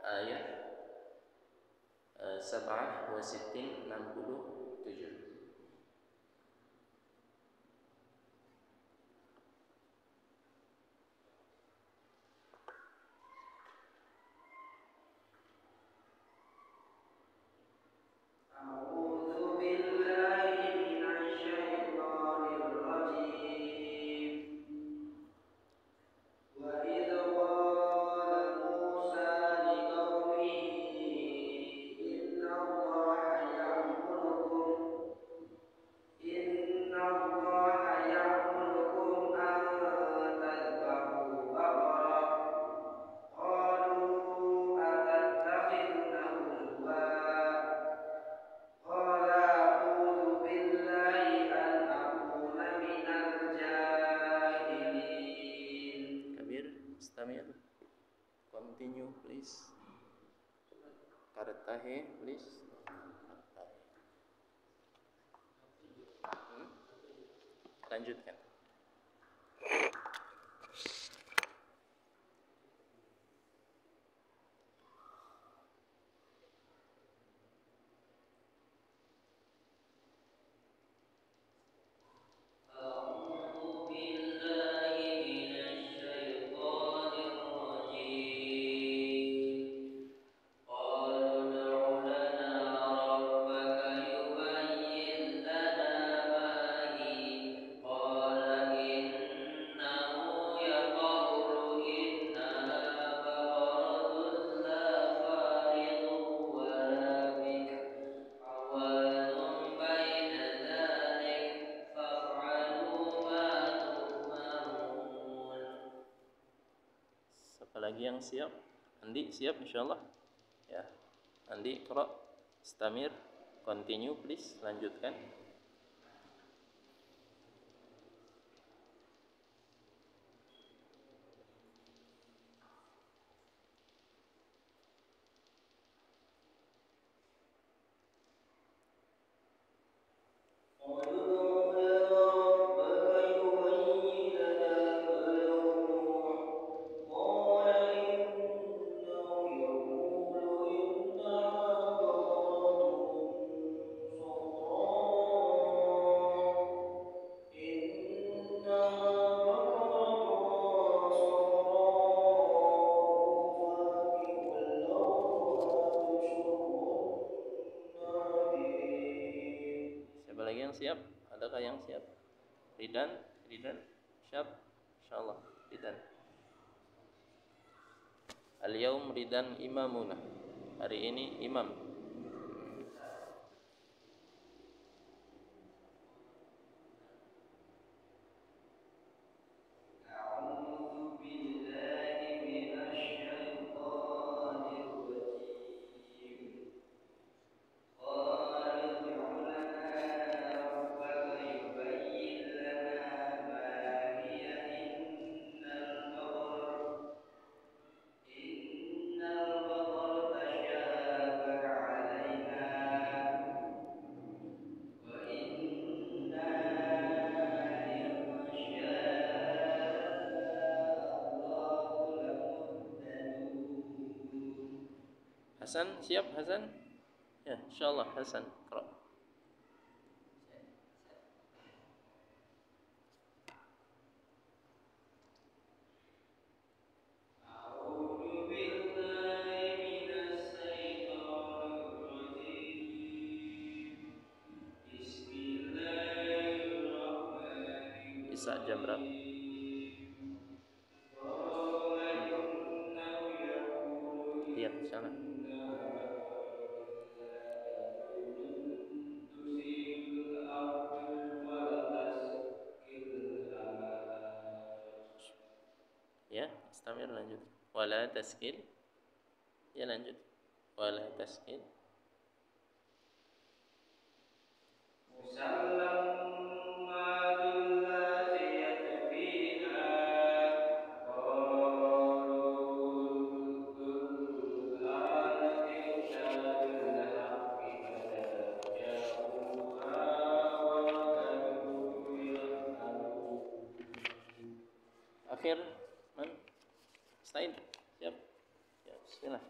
ayat 67 67. Continue please. Kartahe please. Lanjutkan. Apalagi yang siap? Andi siap insyaallah. Ya. Andi qra, istamir, continue please, lanjutkan. Siap? Adakah yang siap? Ridan, siap? Insyaallah, Ridan. Al-yaum ridan imamuna. Hari ini imam. Hasan, siap Hasan? Ya, insyaallah Hasan. Qra. Isa jam berapa? Iya, sana. Ya, istamir lanjut. Wala taskil. Ya lanjut. Wala taskil. Akhir man Said siap. Ya, bismillah.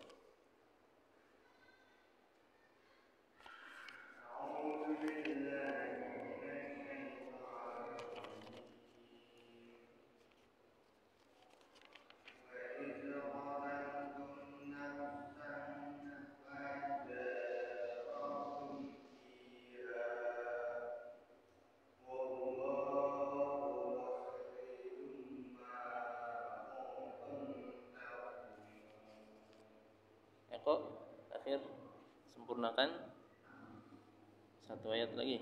kok akhir sempurnakan satu ayat lagi.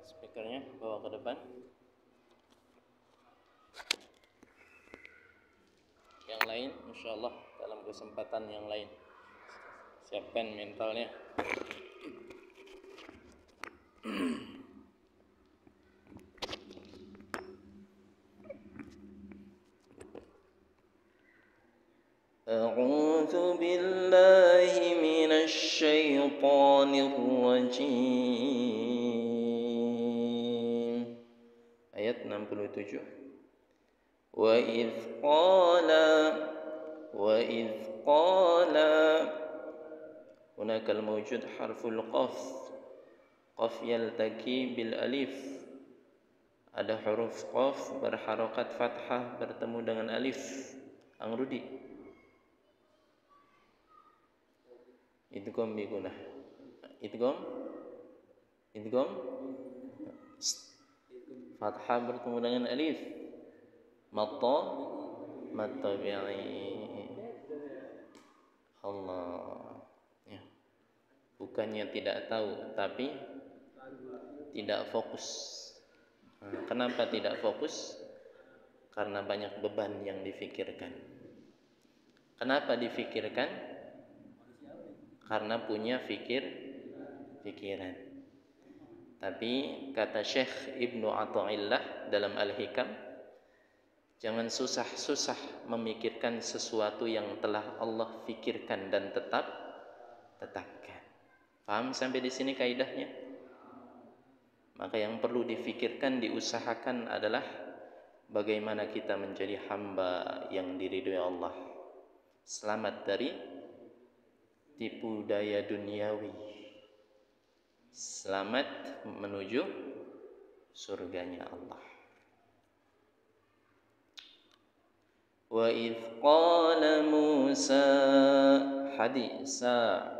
Speakernya bawa ke depan. Yang lain insyaallah dalam kesempatan yang lain. Siapkan mentalnya. A'udzu billahi minasy syaithanir rajim. Ayat 67. Wa idz qala hunakal mawjud harful qaf. Qaf yaltaqi bil alif. Ada huruf qaf berharokat fathah bertemu dengan alif. Angrudi. Idgham bi gunah. Idgham fathah bertemu dengan alif. Tabi'i. Allah. Ya. Bukannya tidak tahu, tapi tidak fokus. Kenapa tidak fokus? Karena banyak beban yang difikirkan. Kenapa difikirkan? Karena punya pikiran. Tapi kata Syekh Ibnu Athaillah dalam Al-Hikam, jangan susah-susah memikirkan sesuatu yang telah Allah fikirkan dan tetapkan. Paham sampai di sini kaidahnya? Maka yang perlu difikirkan, diusahakan adalah bagaimana kita menjadi hamba yang diridhoi Allah. Selamat dari tipu daya duniawi. Selamat menuju surganya Allah. Wa idz qala Musa hadisa.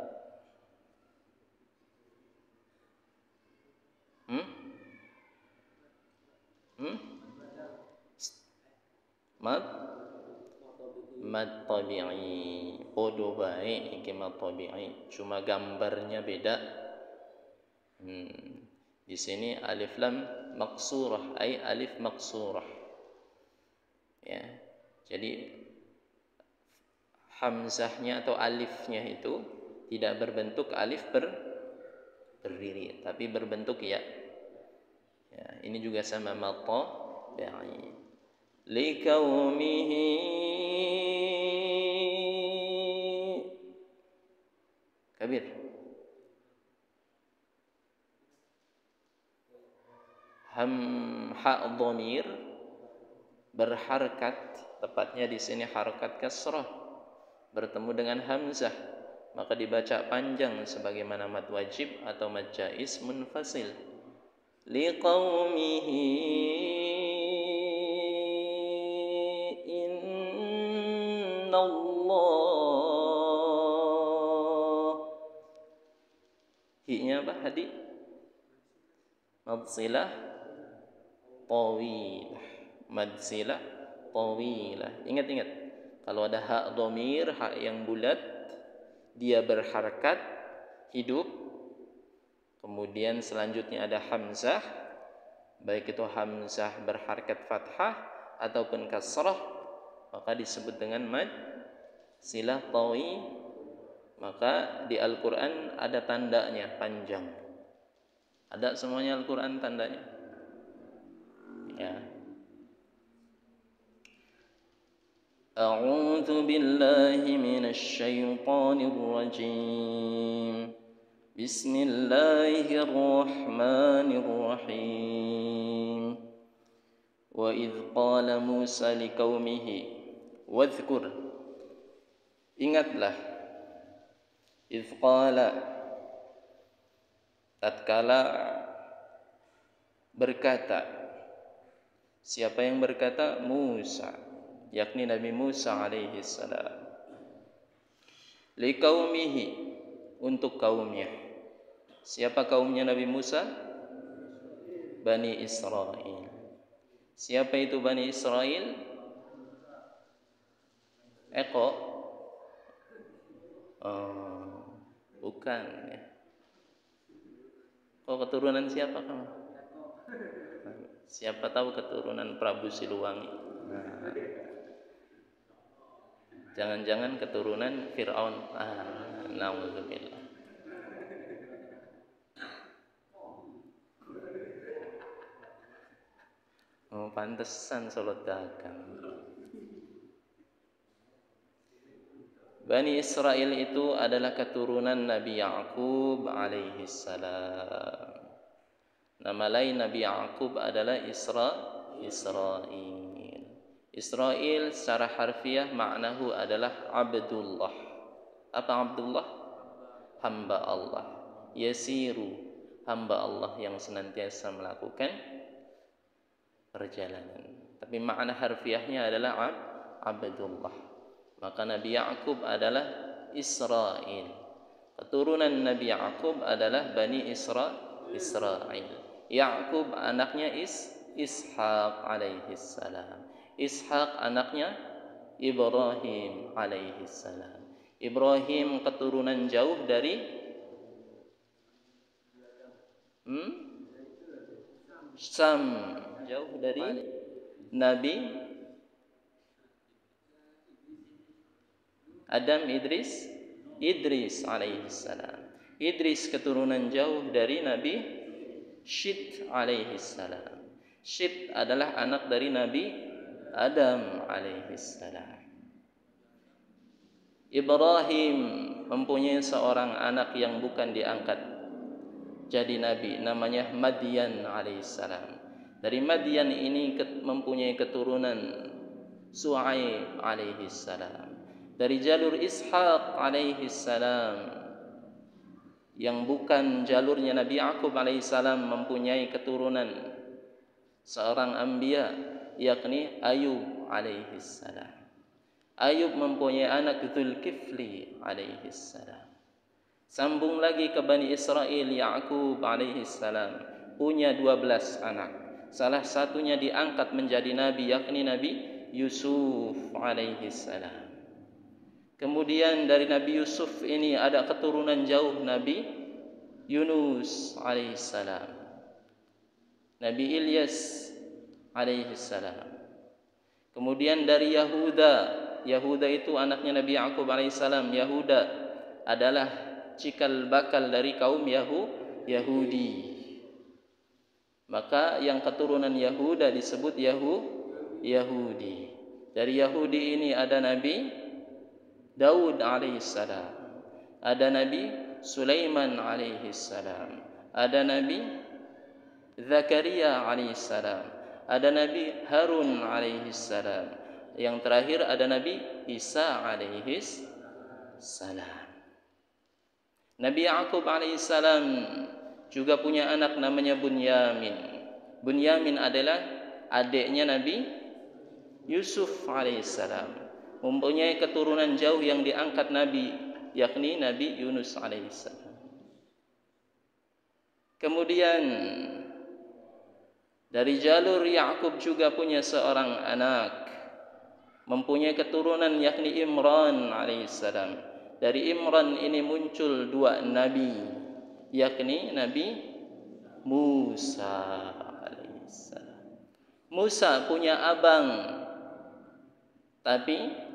Mad tabi'i. Podo bae iki mad tabi'i, cuma gambarnya beda. Di sini alif lam maqsurah, ay alif maqsurah. Ya. Jadi hamzahnya atau alifnya itu tidak berbentuk alif berdiri, tapi berbentuk ya. Ya, ini juga sama mad tabi'i. Likaumihi kabir. Ha dhamir berharkat, tepatnya di sini harakat kasrah bertemu dengan hamzah, maka dibaca panjang sebagaimana mad wajib atau mad jaiz munfasil. Liqaumihi innallah. Hi-nya apa hadi? Madsilah tawilah. Madsilah tawilah. Ingat-ingat, kalau ada hak dhamir, hak yang bulat, dia berharakat, hidup. Kemudian selanjutnya ada hamzah, baik itu hamzah berharakat fathah ataupun kasrah, maka disebut dengan mad silah tawi. Maka di Al-Quran ada tandanya panjang. Ada semuanya Al-Quran tandanya. Ya. A'udzu billahi minasy syaithanir rajim. Bismillahirrahmanirrahim. Wa idz qala Musa liqaumihi wadhkur, ingatlah, idz qala, tatkala berkata. Siapa yang berkata? Musa, yakni Nabi Musa alaihi salam. Liqaumihi, untuk kaumnya. Siapa kaumnya Nabi Musa? Bani Israel. Siapa itu Bani Israel? Eko? Oh, bukan ya. Kok keturunan siapa kamu? Siapa tahu keturunan Prabu Siliwangi. Nah, jangan-jangan keturunan Fir'aun. Na'udzubillah. Oh, pantesan sholat dagang. Bani Israel itu adalah keturunan Nabi Ya'qub alaihi salam. Nama lain Nabi Ya'qub adalah Israel. Israel secara harfiah maknahu adalah Abdullah. Apa Abdullah? Hamba Allah. Yasiru, hamba Allah yang senantiasa melakukan perjalanan. Tapi makna harfiahnya adalah Abdullah. Maka Nabi Ya'qub adalah Israel. Keturunan Nabi Ya'qub adalah Bani Israel. Ya'qub anaknya Ishaq alaihi salam. Ishaq anaknya Ibrahim alaihi salam. Ibrahim keturunan jauh dari Sam, jauh dari Nabi Adam Idris alaihi salam. Idris keturunan jauh dari Nabi Syit alaihi salam. Syit adalah anak dari Nabi Adam alaihi salam. Ibrahim mempunyai seorang anak yang bukan diangkat jadi nabi, namanya Madian alaihissalam. Dari Madian ini mempunyai keturunan Su'aib alaihissalam. Dari jalur Ishaq alaihissalam yang bukan jalurnya Nabi Ya'qub alaihissalam mempunyai keturunan seorang anbiya, yakni Ayub alaihissalam. Ayub mempunyai anak Dzulkifli alaihissalam. Sambung lagi ke Bani Israel, Ya'qub alaihissalam punya 12 anak. Salah satunya diangkat menjadi nabi, yakni Nabi Yusuf alaihissalam. Kemudian dari Nabi Yusuf ini ada keturunan jauh Nabi Yunus alaihissalam, Nabi Ilyas alaihissalam. Kemudian dari Yahuda itu anaknya Nabi Ya'qub alaihissalam. Yahuda adalah cikal bakal dari kaum Yahudi. Maka yang keturunan Yahuda disebut Yahudi. Dari Yahudi ini ada Nabi Daud alaihissalam, ada Nabi Sulaiman alaihissalam, ada Nabi Zakaria alaihissalam, ada Nabi Harun alaihissalam. Yang terakhir ada Nabi Isa alaihissalam. Nabi Ya'qub alaihissalam juga punya anak namanya Bunyamin. Bunyamin adalah adiknya Nabi Yusuf alaihissalam. Mempunyai keturunan jauh yang diangkat Nabi, yakni Nabi Yunus alaihissalam. Kemudian dari jalur Ya'qub juga punya seorang anak, mempunyai keturunan yakni Imran alaihissalam. Dari Imran ini muncul 2 nabi, yakni Nabi Musa alaihissalam. Musa punya abang, tapi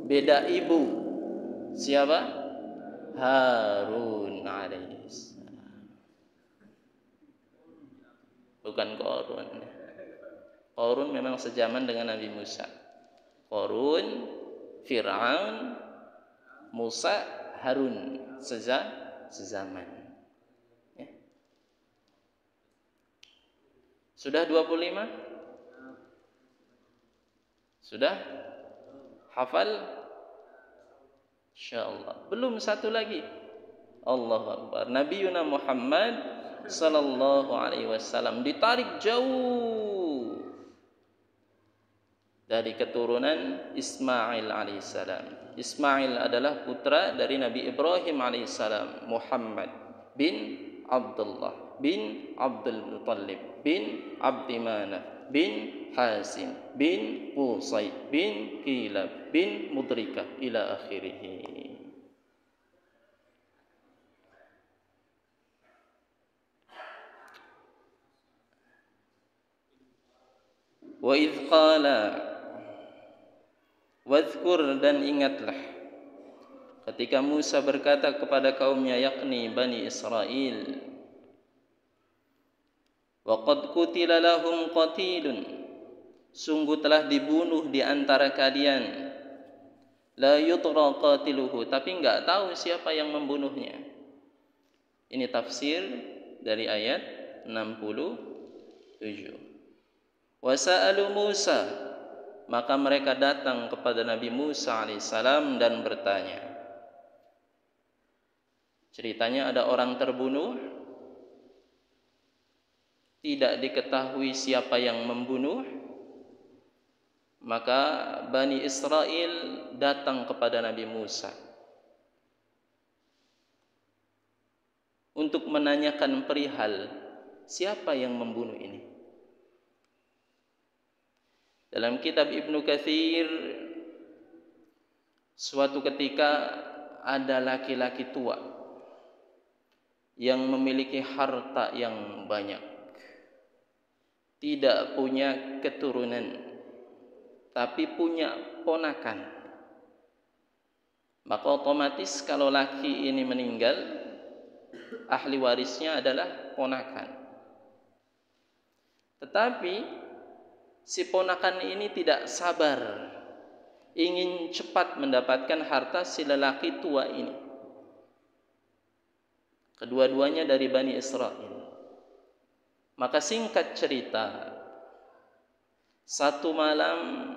beda ibu. Siapa? Harun alaihissalam. Bukan Qarun. Qarun memang sejaman dengan Nabi Musa. Qarun, Fir'aun, Musa, Harun sezaman. Ya. Sudah 25? Sudah? Hafal? Insyaallah. Belum satu lagi. Allahu Akbar. Nabiuna Muhammad sallallahu alaihi wasallam ditarik jauh dari keturunan Ismail alaihissalam. Ismail adalah putra dari Nabi Ibrahim alaihissalam. Muhammad bin Abdullah bin Abdul Muttalib bin Abdi Manaf bin Hasim bin Qusay bin Kilab bin Mudrikah ila akhirih. Wa idh qala, wadhkur, dan ingatlah ketika Musa berkata kepada kaumnya, yakni Bani Israel, wa qad qutila lahum qatilun, sungguh telah dibunuh di antara kalian, la yudra qatiluhu, tapi enggak tahu siapa yang membunuhnya. Ini tafsir dari ayat 67. Wa sa'alu Musa, maka mereka datang kepada Nabi Musa alaihissalam dan bertanya. Ceritanya ada orang terbunuh, tidak diketahui siapa yang membunuh, maka Bani Israel datang kepada Nabi Musa untuk menanyakan perihal siapa yang membunuh ini. Dalam kitab Ibnu Katsir, suatu ketika ada laki-laki tua yang memiliki harta yang banyak, tidak punya keturunan, tapi punya ponakan. Maka otomatis kalau laki ini meninggal, ahli warisnya adalah ponakan. Tetapi si ponakan ini tidak sabar, ingin cepat mendapatkan harta si lelaki tua ini. Kedua-duanya dari Bani Israel. Maka singkat cerita, satu malam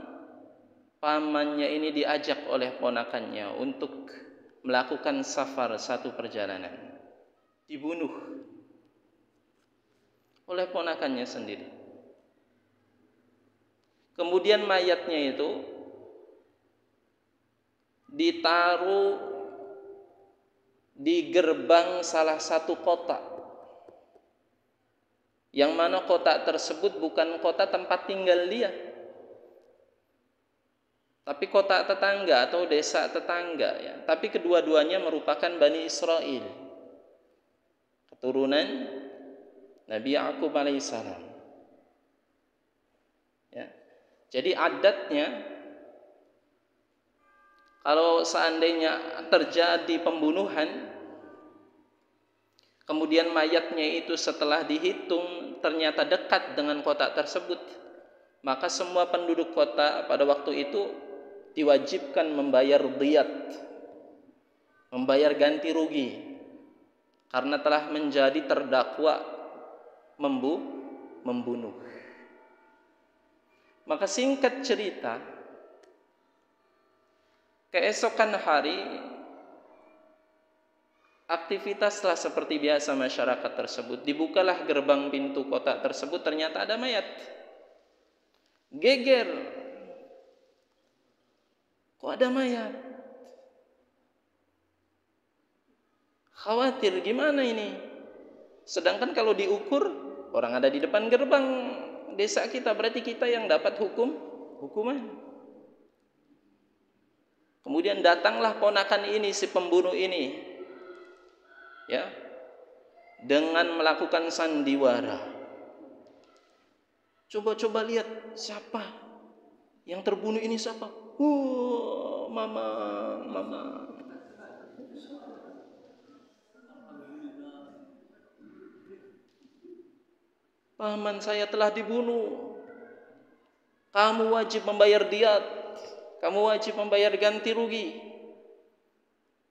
pamannya ini diajak oleh ponakannya untuk melakukan safar, satu perjalanan. Dibunuh oleh ponakannya sendiri. Kemudian mayatnya itu ditaruh di gerbang salah satu kota, yang mana kota tersebut bukan kota tempat tinggal dia, tapi kota tetangga atau desa tetangga, ya. Tapi kedua-duanya merupakan Bani Israel, keturunan Nabi Ya'qub alaihissalam. Ya. Jadi adatnya, kalau seandainya terjadi pembunuhan, kemudian mayatnya itu setelah dihitung ternyata dekat dengan kota tersebut, maka semua penduduk kota pada waktu itu diwajibkan membayar diyat, membayar ganti rugi, karena telah menjadi terdakwa membunuh. Maka singkat cerita, keesokan hari aktivitaslah seperti biasa masyarakat tersebut. Dibukalah gerbang pintu kota tersebut, ternyata ada mayat. Geger, kok ada mayat? Khawatir, gimana ini? Sedangkan kalau diukur, orang ada di depan gerbang desa kita, berarti kita yang dapat hukuman. Kemudian datanglah ponakan ini, si pembunuh ini, ya, dengan melakukan sandiwara. Coba lihat siapa yang terbunuh ini, siapa? Mama. Paman saya telah dibunuh. Kamu wajib membayar diyat. kamu wajib membayar ganti rugi.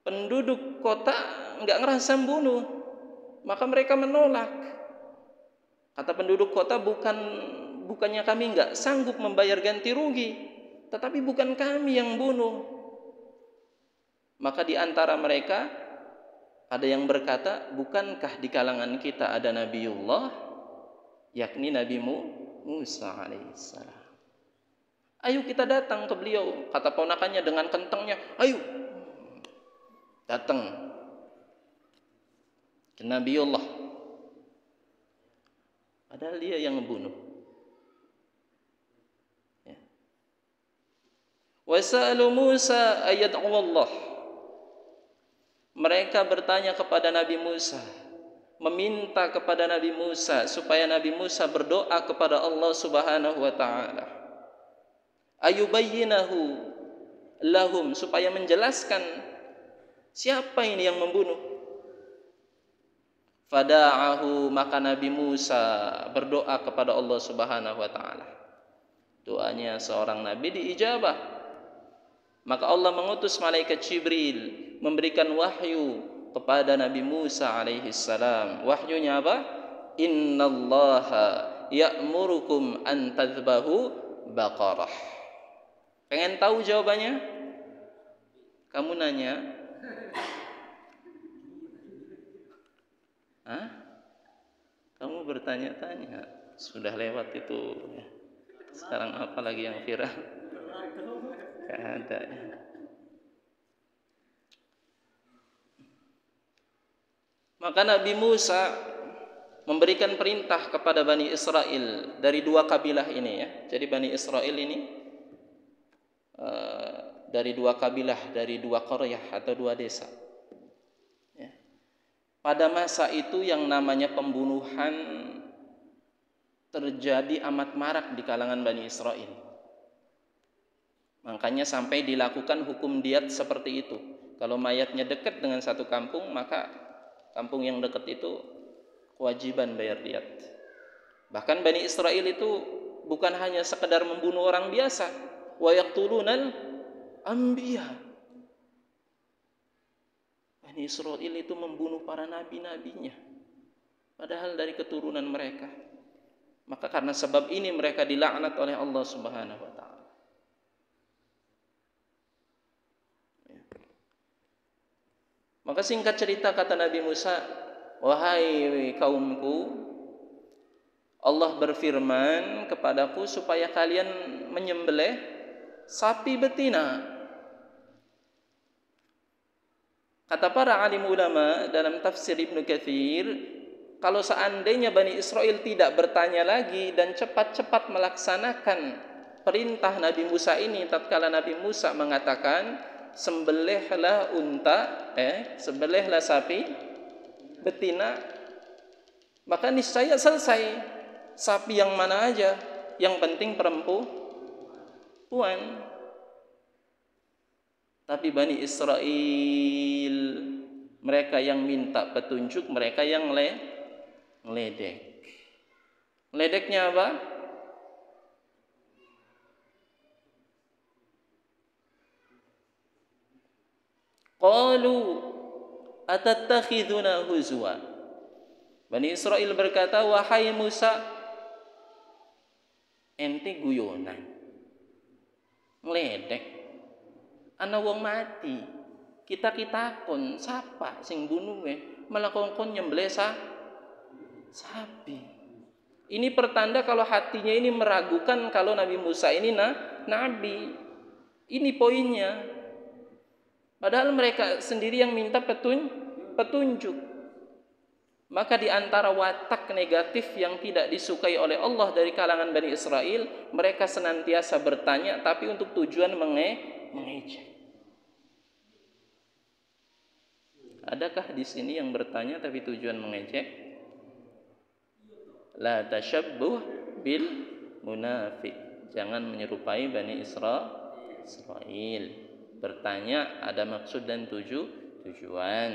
Penduduk kota nggak ngerasa membunuh, maka mereka menolak. Kata penduduk kota, bukannya kami nggak sanggup membayar ganti rugi, tetapi bukan kami yang bunuh. Maka di antara mereka ada yang berkata, bukankah di kalangan kita ada Nabiullah, yakni Nabi Musa alaihissalam. Ayo kita datang ke beliau. Kata ponakannya dengan kentangnya, ayo datang ke Nabiullah. Padahal dia yang membunuh. Ya. Wasa'alu Musa ayad'u Allah. Mereka bertanya kepada Nabi Musa, meminta kepada Nabi Musa supaya Nabi Musa berdoa kepada Allah Subhanahu wa taala. Ayubayyinahu lahum, supaya menjelaskan siapa ini yang membunuh. Fada'ahu, maka Nabi Musa berdoa kepada Allah Subhanahu wa taala. Doanya seorang nabi diijabah. Maka Allah mengutus malaikat Jibril memberikan wahyu kepada Nabi Musa alaihi salam. Wahyunya apa? Innallaha ya'murukum an tadhbahu baqarah. Pengen tahu jawabannya? Kamu nanya? Hah? Kamu bertanya-tanya? Sudah lewat itu. Sekarang apa lagi yang viral? Gak ada. Maka Nabi Musa memberikan perintah kepada Bani Israel dari dua kabilah ini ya. Jadi Bani Israel ini dari dua kabilah, dari dua qaryah atau dua desa. Ya. Pada masa itu yang namanya pembunuhan terjadi amat marak di kalangan Bani Israel. Makanya sampai dilakukan hukum diat seperti itu. Kalau mayatnya dekat dengan satu kampung, maka kampung yang dekat itu kewajiban bayar diat. Bahkan Bani Israel itu bukan hanya sekedar membunuh orang biasa, wa yaqtulunal anbiya. Bani Israel itu membunuh para nabi-nabinya, padahal dari keturunan mereka. Maka karena sebab ini mereka dilaknat oleh Allah Subhanahu wa taala. Maka singkat cerita kata Nabi Musa, wahai kaumku, Allah berfirman kepadaku supaya kalian menyembelih sapi betina. Kata para alim ulama dalam tafsir Ibnu Katsir, kalau seandainya Bani Israel tidak bertanya lagi dan cepat-cepat melaksanakan perintah Nabi Musa ini, tatkala Nabi Musa mengatakan sembelihlah sembelihlah sapi betina, maka niscaya selesai. Sapi yang mana aja, yang penting perempuan. Tapi Bani Israel, mereka yang minta petunjuk, mereka yang ngeledek. Ledeknya apa? Qalu atattakhiduna huzwa. Bani Israel berkata, wahai Musa, ente guyonan, ngeledek, ana wong mati, kita kon sapa sing bunuhe, malah kongkon nyembelih sapi. Ini pertanda kalau hatinya ini meragukan kalau Nabi Musa ini nabi. Ini poinnya. Padahal mereka sendiri yang minta petunjuk. Maka di antara watak negatif yang tidak disukai oleh Allah dari kalangan Bani Israel, mereka senantiasa bertanya tapi untuk tujuan mengejek. Adakah di sini yang bertanya tapi tujuan mengejek? La tashabbuh bil munafik. Jangan menyerupai Bani Israel. Bertanya ada maksud dan tujuan.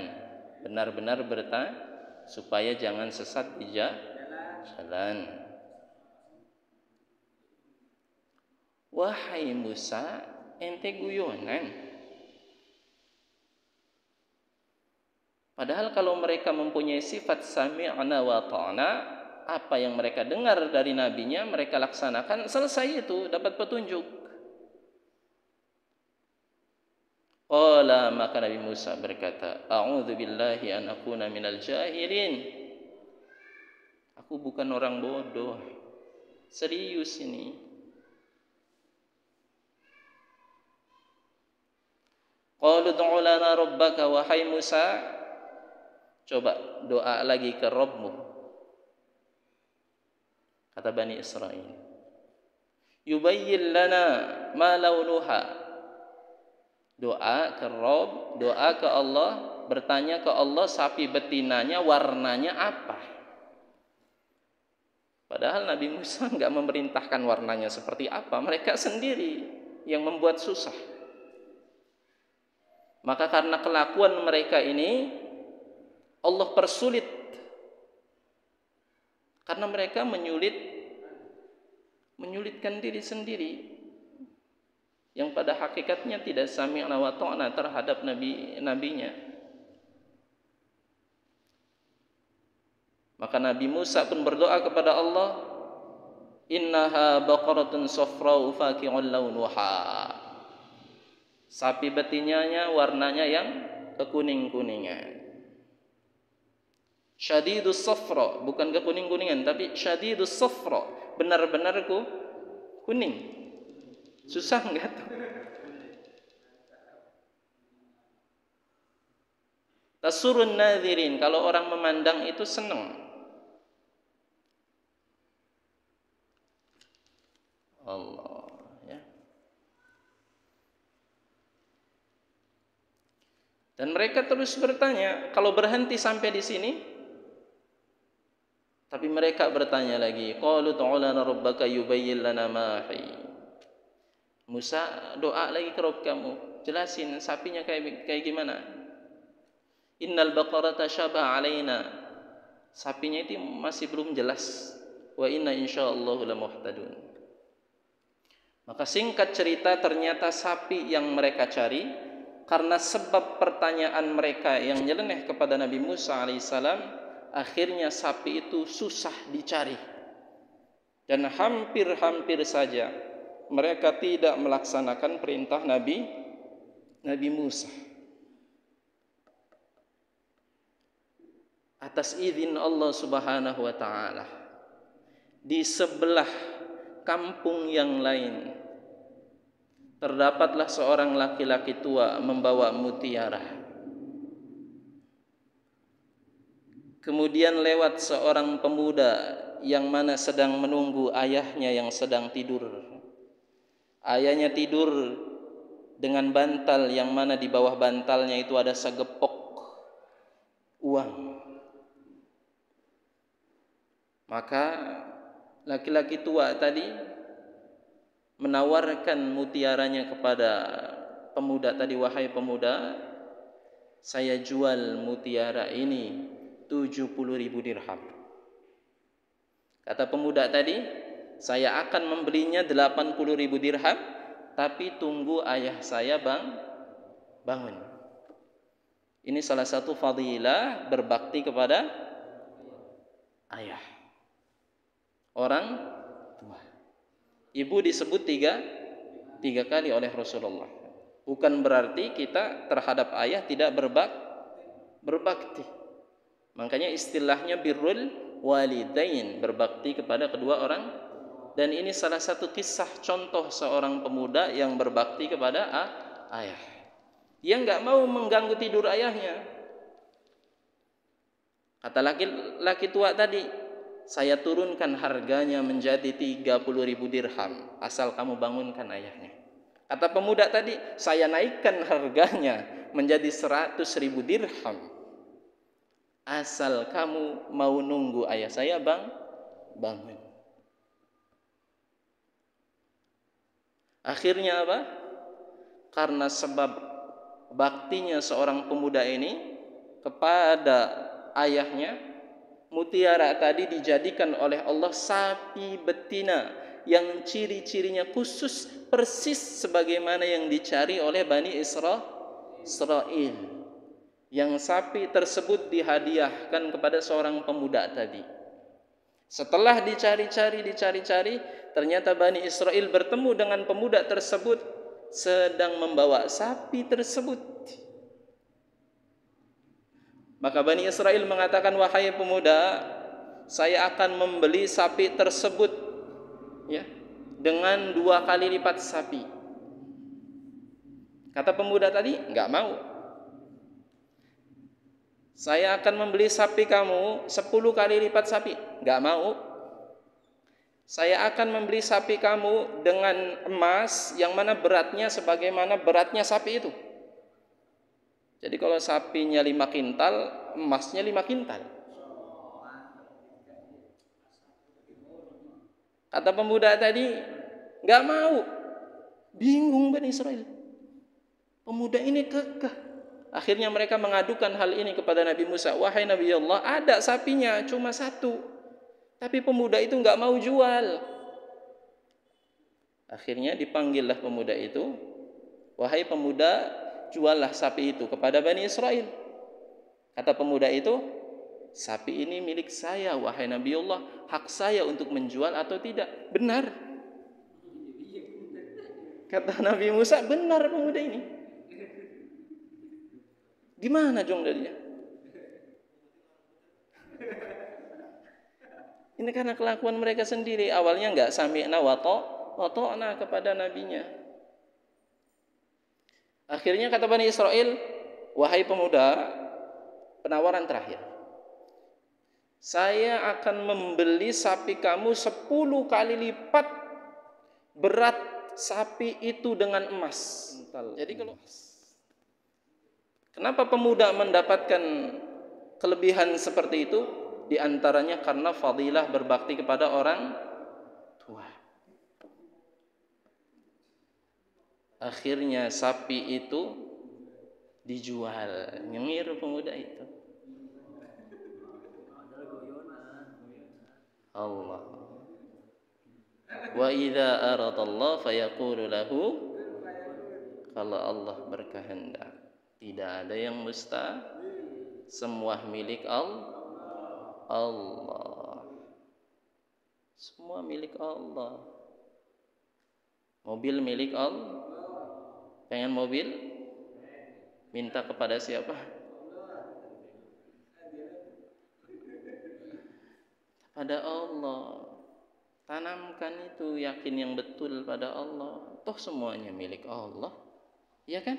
Benar-benar bertanya supaya jangan sesat di jalan. Wahai Musa, ente guyonan. Padahal kalau mereka mempunyai sifat sami'na wa ta'na, apa yang mereka dengar dari nabinya mereka laksanakan, selesai itu, dapat petunjuk. Qala, maka Nabi Musa berkata, a'udzu billahi an akuna minal jahilin. Aku bukan orang bodoh. Serius ini. Qalu ud'u lana rabbaka, wahai Musa, coba doa lagi ke Rabbmu. Kata Bani Israel, yubayyin lana ma launuha. Doa ke Rabb, doa ke Allah, bertanya ke Allah sapi betinanya warnanya apa. Padahal Nabi Musa enggak memerintahkan warnanya seperti apa, mereka sendiri yang membuat susah. Maka karena kelakuan mereka ini Allah persulit, karena mereka menyulitkan diri sendiri yang pada hakikatnya tidak sami'na wa ta'na terhadap nabinya. Maka Nabi Musa pun berdoa kepada Allah, innaha baqaratun safra'u faqi'un launuha. Sapi betinanya warnanya yang kekuning-kuningan. Syadidus safra, bukan kekuning-kuningan, tapi syadidus safra, benar-benar kuning. Susah enggak tuh? Tasurun nadhirin, kalau orang memandang itu senang. Allah, ya. Dan mereka terus bertanya, kalau berhenti sampai di sini, tapi mereka bertanya lagi, qalu ud'u lana rabbaka yubayyin lana ma hi. Musa, doa lagi ke Rabb kamu, jelasin sapinya kayak gimana. Innal baqarata syaba alaina. Sapinya itu masih belum jelas. Wa inna insyaallah lamuhtadun. Maka singkat cerita, ternyata sapi yang mereka cari, karena sebab pertanyaan mereka yang nyeleneh kepada Nabi Musa alaihissalam, akhirnya sapi itu susah dicari. Dan hampir-hampir saja mereka tidak melaksanakan perintah Nabi Musa. Atas izin Allah Subhanahu wa taala, di sebelah kampung yang lain terdapatlah seorang laki-laki tua membawa mutiara. Kemudian lewat seorang pemuda yang mana sedang menunggu ayahnya yang sedang tidur. Ayahnya tidur dengan bantal yang mana di bawah bantalnya itu ada segepok uang. Maka laki-laki tua tadi menawarkan mutiaranya kepada pemuda tadi, wahai pemuda, saya jual mutiara ini 70.000 dirham. Kata pemuda tadi, saya akan membelinya 80.000 dirham, tapi tunggu ayah saya bangun. Ini salah satu fadilah berbakti kepada ayah, orang tua. Ibu disebut tiga kali oleh Rasulullah. Bukan berarti kita terhadap ayah tidak berbakti. Makanya istilahnya birrul walidain, berbakti kepada kedua orang. Dan ini salah satu kisah contoh seorang pemuda yang berbakti kepada ayah. Dia enggak mau mengganggu tidur ayahnya. Kata laki tua tadi, saya turunkan harganya menjadi 30.000 dirham asal kamu bangunkan ayahnya. Kata pemuda tadi, saya naikkan harganya menjadi 100.000 dirham asal kamu mau nunggu ayah saya bangun. Akhirnya apa? Karena sebab baktinya seorang pemuda ini kepada ayahnya, mutiara tadi dijadikan oleh Allah sapi betina yang ciri-cirinya khusus persis sebagaimana yang dicari oleh Bani Israel. Yang sapi tersebut dihadiahkan kepada seorang pemuda tadi. Setelah dicari-cari, ternyata Bani Israel bertemu dengan pemuda tersebut sedang membawa sapi tersebut. Maka Bani Israel mengatakan, wahai pemuda, saya akan membeli sapi tersebut ya, dengan 2 kali lipat sapi. Kata pemuda tadi, enggak mau. Saya akan membeli sapi kamu 10 kali lipat sapi. Enggak mau. Saya akan membeli sapi kamu dengan emas yang mana beratnya sebagaimana beratnya sapi itu. Jadi kalau sapinya 5 kintal, emasnya 5 kintal. Kata pemuda tadi, enggak mau. Bingung Bani Israel. Pemuda ini kekeh. Akhirnya mereka mengadukan hal ini kepada Nabi Musa. Wahai Nabi Allah, ada sapinya cuma 1. Tapi pemuda itu enggak mau jual. Akhirnya dipanggillah pemuda itu. Wahai pemuda, juallah sapi itu kepada Bani Israel. Kata pemuda itu, sapi ini milik saya, wahai Nabi Allah. Hak saya untuk menjual atau tidak? Benar. Kata Nabi Musa, benar pemuda ini. Gimana jong darinya? Ini karena kelakuan mereka sendiri. Awalnya enggak sami'na wa ta'na kepada nabinya. Akhirnya kata Bani Israel, wahai pemuda, penawaran terakhir. Saya akan membeli sapi kamu 10 kali lipat berat sapi itu dengan emas. Jadi kalau kenapa pemuda mendapatkan kelebihan seperti itu? Di antaranya karena fadilah berbakti kepada orang tua. Akhirnya sapi itu dijual. Nyengir pemuda itu. Allah. Wa idza aradallahu fayaqulu lahu, kalau Allah berkehendak, tidak ada yang mustahil, semua milik Allah. Semua milik Allah. Mobil milik Allah. Pengen mobil? Minta kepada siapa? Pada Allah. Tanamkan itu yakin yang betul pada Allah. Toh semuanya milik Allah. Ya kan?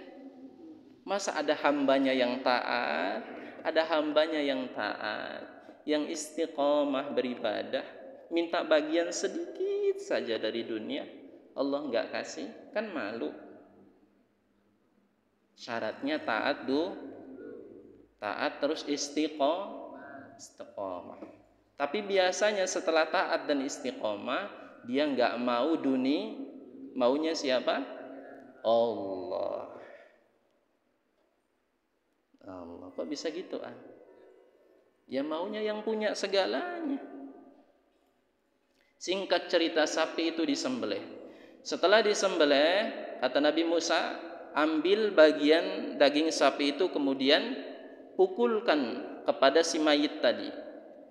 Masa ada hambanya yang taat, ada hambanya yang taat, yang istiqomah beribadah, minta bagian sedikit saja dari dunia, Allah enggak kasih, kan malu. Syaratnya taat terus istiqomah. Tapi biasanya setelah taat dan istiqomah, dia enggak mau maunya siapa? Allah. Kok bisa gitu ah? Ya maunya yang punya segalanya. Singkat cerita, sapi itu disembelih. Setelah disembelih, kata Nabi Musa, ambil bagian daging sapi itu kemudian pukulkan kepada si mayit tadi.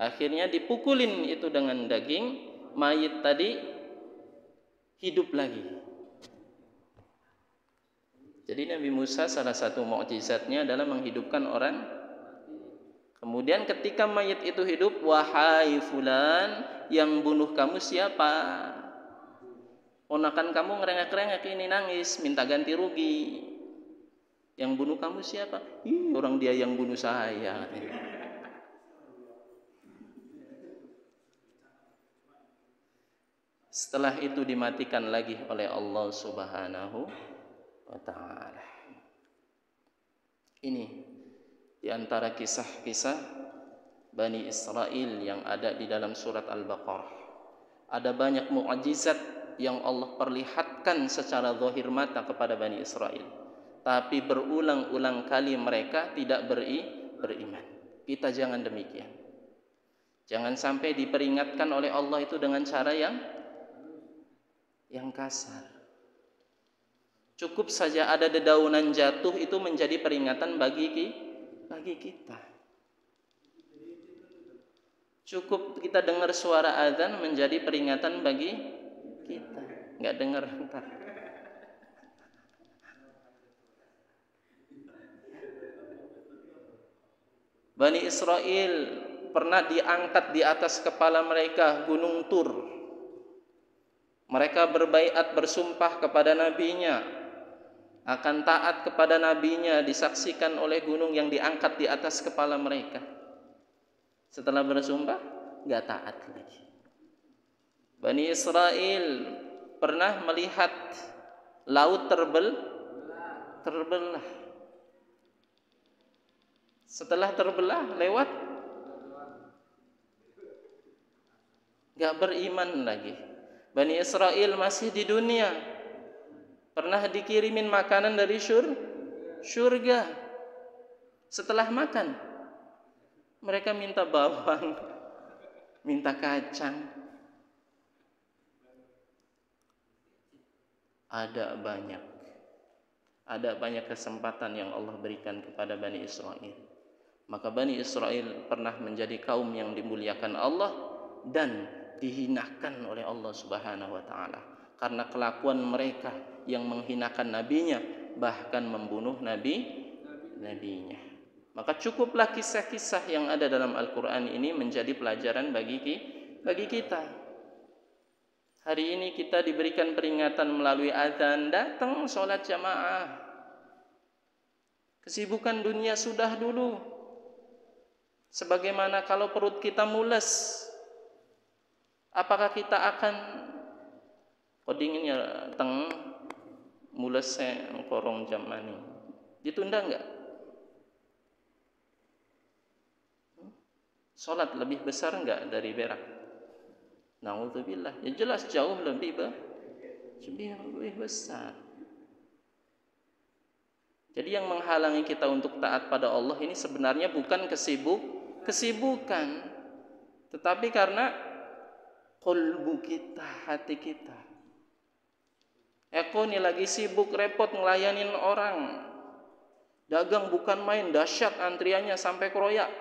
Akhirnya dipukulin itu dengan daging, mayit tadi hidup lagi. Jadi Nabi Musa salah satu mukjizatnya adalah menghidupkan orang. Kemudian ketika mayit itu hidup, wahai fulan, yang bunuh kamu siapa? Ponakan kamu ngerengek-rengek ini nangis, minta ganti rugi. Yang bunuh kamu siapa? Orang dia yang bunuh saya. Setelah itu dimatikan lagi oleh Allah Subhanahu wa ta'ala. Ini di antara kisah-kisah Bani Israel yang ada di dalam surat Al-Baqarah. Ada banyak mukjizat yang Allah perlihatkan secara zahir mata kepada Bani Israel, tapi berulang-ulang kali mereka tidak beriman. Kita jangan demikian. Jangan sampai diperingatkan oleh Allah itu dengan cara yang yang kasar. Cukup saja ada dedaunan jatuh itu menjadi peringatan bagi kita. Cukup kita dengar suara azan menjadi peringatan bagi kita. Nggak dengar entar. Bani Israel pernah diangkat di atas kepala mereka gunung Tur. Mereka berbaiat bersumpah kepada nabinya akan taat kepada nabinya, disaksikan oleh gunung yang diangkat di atas kepala mereka. Setelah bersumpah enggak taat lagi. Bani Israel pernah melihat laut terbelah. Setelah terbelah lewat enggak beriman lagi. Bani Israel masih di dunia pernah dikirimin makanan dari surga. Setelah makan mereka minta bawang, minta kacang. Ada banyak kesempatan yang Allah berikan kepada Bani Israel. Maka Bani Israel pernah menjadi kaum yang dimuliakan Allah dan dihinakan oleh Allah Subhanahu wa taala karena kelakuan mereka yang menghinakan nabinya, bahkan membunuh nabinya. Maka cukuplah kisah-kisah yang ada dalam Al-Qur'an ini menjadi pelajaran bagi kita. Hari ini kita diberikan peringatan melalui azan, datang sholat jamaah. Kesibukan dunia sudah dulu. Sebagaimana kalau perut kita mules, apakah kita akan kodingin ya teng mulesnya korong jam mani? Ditunda enggak? Sholat lebih besar enggak dari berak? Na'udzubillah. Ya jelas jauh lebih besar. Jadi yang menghalangi kita untuk taat pada Allah ini sebenarnya bukan kesibukan, tetapi karena qalbu kita, hati kita. Eko ini lagi sibuk repot ngelayanin orang. Dagang bukan main, dahsyat antriannya sampai keroyak.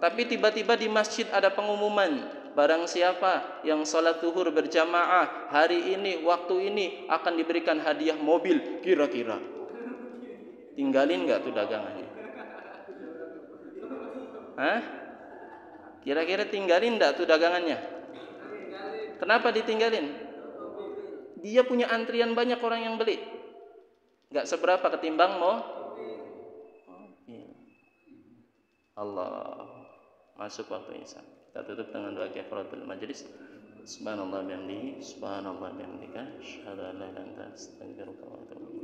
Tapi tiba-tiba di masjid ada pengumuman, barang siapa yang sholat zuhur berjamaah hari ini, waktu ini akan diberikan hadiah mobil. Kira-kira tinggalin gak tuh dagangannya? Hah? Kira-kira tinggalin gak tuh dagangannya? Kenapa ditinggalin? Dia punya antrian banyak orang yang beli, gak seberapa ketimbang Allah. Masuk waktu isya. Kita tutup dengan doa kifaratul majlis. Subhanallah bihamdihi, subhanallah bihamdika, asyhadu an la ilaha illa anta, astaghfiruka wa atubu ilaik.